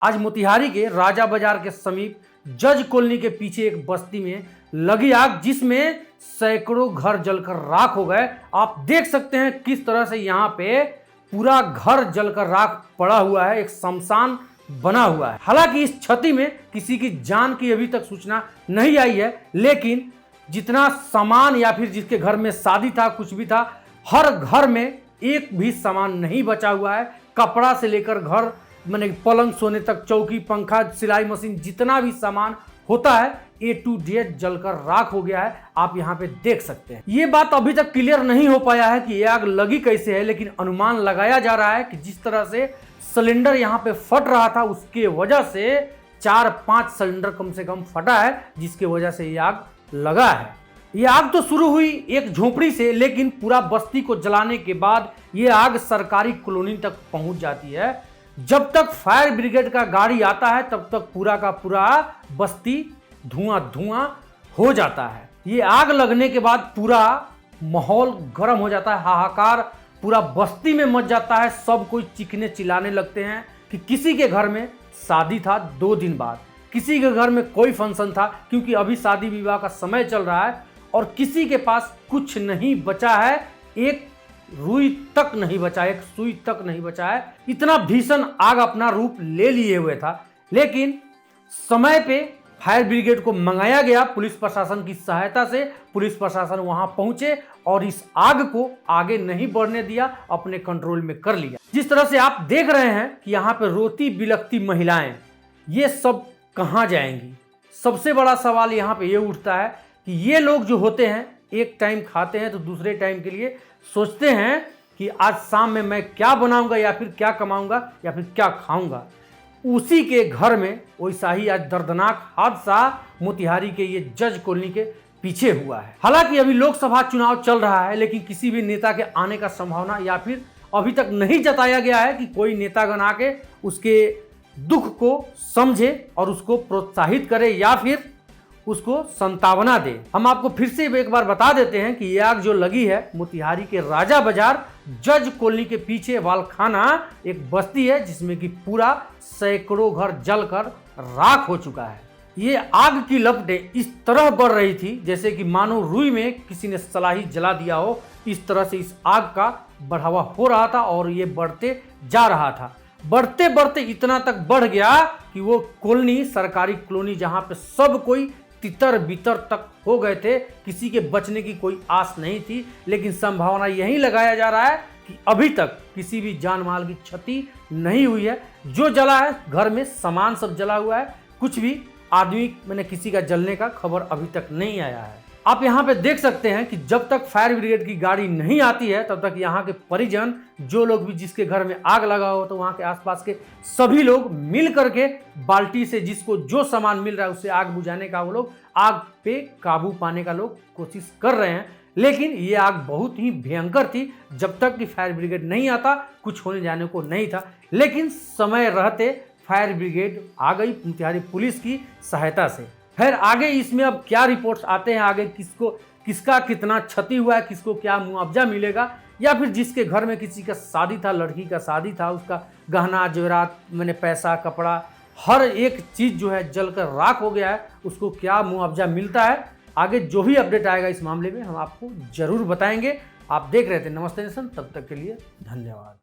आज मोतिहारी के राजा बाजार के समीप जज कॉलोनी के पीछे एक बस्ती में लगी आग, जिसमें सैकड़ों घर जलकर राख हो गए। आप देख सकते हैं किस तरह से यहाँ पे पूरा घर जलकर राख पड़ा हुआ है, एक शमशान बना हुआ है। हालांकि इस क्षति में किसी की जान की अभी तक सूचना नहीं आई है, लेकिन जितना सामान या फिर जिसके घर में शादी था, कुछ भी था, हर घर में एक भी सामान नहीं बचा हुआ है। कपड़ा से लेकर घर माने पलंग सोने तक, चौकी, पंखा, सिलाई मशीन, जितना भी सामान होता है A to Z जलकर राख हो गया है। आप यहाँ पे देख सकते हैं। ये बात अभी तक क्लियर नहीं हो पाया है कि ये आग लगी कैसे है, लेकिन अनुमान लगाया जा रहा है कि जिस तरह से सिलेंडर यहाँ पे फट रहा था, उसके वजह से 4-5 सिलेंडर कम से कम फटा है, जिसके वजह से ये आग लगा है। ये आग तो शुरू हुई एक झोपड़ी से, लेकिन पूरा बस्ती को जलाने के बाद ये आग सरकारी कॉलोनी तक पहुंच जाती है। जब तक फायर ब्रिगेड का गाड़ी आता है, तब तक पूरा का पूरा बस्ती धुआं धुआं हो जाता है। ये आग लगने के बाद पूरा माहौल गर्म हो जाता है, हाहाकार पूरा बस्ती में मच जाता है। सब कोई चीखने चिल्लाने लगते हैं कि किसी के घर में शादी था 2 दिन बाद, किसी के घर में कोई फंक्शन था, क्योंकि अभी शादी विवाह का समय चल रहा है, और किसी के पास कुछ नहीं बचा है, एक रुई तक नहीं बचा, एक सुई तक नहीं बचा है। इतना भीषण आग अपना रूप ले लिए हुए था। लेकिन समय पे फायर ब्रिगेड को मंगाया गया, पुलिस प्रशासन की सहायता से पुलिस प्रशासन वहां पहुंचे और इस आग को आगे नहीं बढ़ने दिया, अपने कंट्रोल में कर लिया। जिस तरह से आप देख रहे हैं कि यहाँ पे रोती बिलखती महिलाएं, ये सब कहां जाएंगी? सबसे बड़ा सवाल यहाँ पे ये उठता है कि ये लोग जो होते हैं, एक टाइम खाते हैं तो दूसरे टाइम के लिए सोचते हैं कि आज शाम में मैं क्या बनाऊंगा, या फिर क्या कमाऊंगा, या फिर क्या खाऊंगा। उसी के घर में वैसा ही आज दर्दनाक हादसा मोतिहारी के ये जज कॉलोनी के पीछे हुआ है। हालांकि अभी लोकसभा चुनाव चल रहा है, लेकिन किसी भी नेता के आने का संभावना या फिर अभी तक नहीं जताया गया है कि कोई नेतागण आके उसके दुख को समझे और उसको प्रोत्साहित करे या फिर उसको संतावना दे। हम आपको फिर से एक बार बता देते हैं कि ये आग जो लगी है मोतिहारी के राजा बाजार जज कॉलोनी के पीछे वालखाना एक बस्ती है, जिसमें कि पूरा सैकड़ों घर जलकर राख हो चुका है। ये आग की लपटें इस तरह बढ़ रही थी जैसे कि मानो रुई में किसी ने सलाही जला दिया हो। इस तरह से इस आग का बढ़ावा हो रहा था और ये बढ़ते जा रहा था। बढ़ते बढ़ते इतना तक बढ़ गया कि वो कॉलोनी, सरकारी कॉलोनी, जहां पे सब कोई तितर बितर तक हो गए थे, किसी के बचने की कोई आस नहीं थी। लेकिन संभावना यही लगाया जा रहा है कि अभी तक किसी भी जान माल की क्षति नहीं हुई है। जो जला है घर में सामान सब जला हुआ है, कुछ भी आदमी मैंने किसी का जलने का खबर अभी तक नहीं आया है। आप यहाँ पे देख सकते हैं कि जब तक फायर ब्रिगेड की गाड़ी नहीं आती है, तब तक यहाँ के परिजन, जो लोग भी जिसके घर में आग लगा हो, तो वहाँ के आसपास के सभी लोग मिल करके बाल्टी से जिसको जो सामान मिल रहा है उससे आग बुझाने का, वो लोग आग पे काबू पाने का लोग कोशिश कर रहे हैं। लेकिन ये आग बहुत ही भयंकर थी। जब तक कि फायर ब्रिगेड नहीं आता, कुछ होने जाने को नहीं था। लेकिन समय रहते फायर ब्रिगेड आ गई मोतिहारी पुलिस की सहायता से। खैर आगे इसमें अब क्या रिपोर्ट्स आते हैं, आगे किसका कितना क्षति हुआ है, किसको क्या मुआवजा मिलेगा, या फिर जिसके घर में किसी का शादी था, लड़की का शादी था, उसका गहना जेवरात, मैंने पैसा, कपड़ा, हर एक चीज़ जो है जलकर राख हो गया है, उसको क्या मुआवजा मिलता है। आगे जो भी अपडेट आएगा इस मामले में हम आपको जरूर बताएंगे। आप देख रहे थे नमस्ते नेशन, तब तक के लिए धन्यवाद।